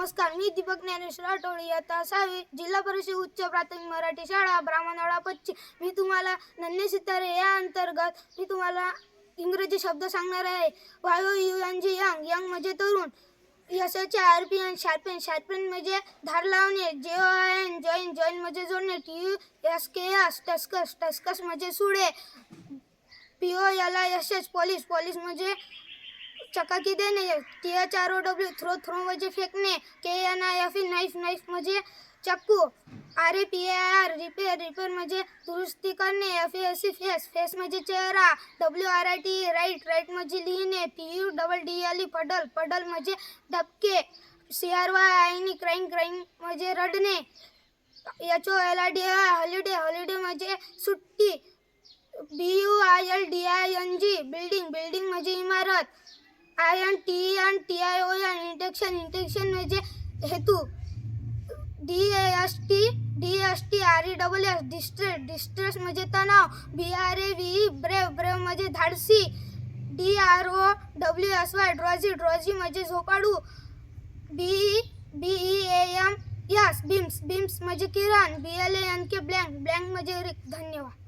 नमस्कार, मी दीपक ज्ञानेश्वर आठवले, इयत्ता 6वी, जिल्हा परिषद उच्च प्राथमिक मराठी शाळा ब्राह्मणवाडा पश्चिम. मी तुम्हाला नन्हे सितारे या अंतर्गत मी तुम्हाला इंग्रजी शब्द सांगणार आहे. YOUNG यंग, यंग म्हणजे तरुण. SHARPEN, शार्पेन, शार्पेन म्हणजे धार लावणे. JOIN, जॉईन, जॉईन म्हणजे जोडणे. TUSKS, टस्कस, टस्कस म्हणजे सुळे. POLISH, पोलीस, पोलीस म्हणजे चकाकी देणे. THROW, थ्रो, थ्रो म्हणजे फेकणे. KNIFE, नाईफ, नाईफ म्हणजे चाकू. RAPAR, रिपेअर, रिपेअर म्हणजे दुरुस्ती करणे. FASE, फेस, फेस म्हणजे चेहरा. WRITE, राईट, राईट म्हणजे लिहिणे. PUDDLE, पडल, पडल म्हणजे डबके. CRYINE, क्राईम, क्राईम म्हणजे रडणे. HOLIDAY, हॉलिडे, हॉलिडे म्हणजे सुट्टी. BUILDING, बिल्डिंग, बिल्डिंग म्हणजे इमारत. INTENTION, इंटेन्शन, इंटेन्शन म्हणजे हेतू. DSTRESS, डिस्ट्रेस, डिस्ट्रेस म्हणजे तणाव. BRAVE, ब्रेव, ब्रेव म्हणजे धाडसी. DROWSY, ड्रॉझी, ड्रॉझी म्हणजे झोपाडू. BEAMS, बीम्स, बीम्स म्हणजे किरण. BLANK, ब्लँक, ब्लँक म्हणजे रिक्त. धन्यवाद.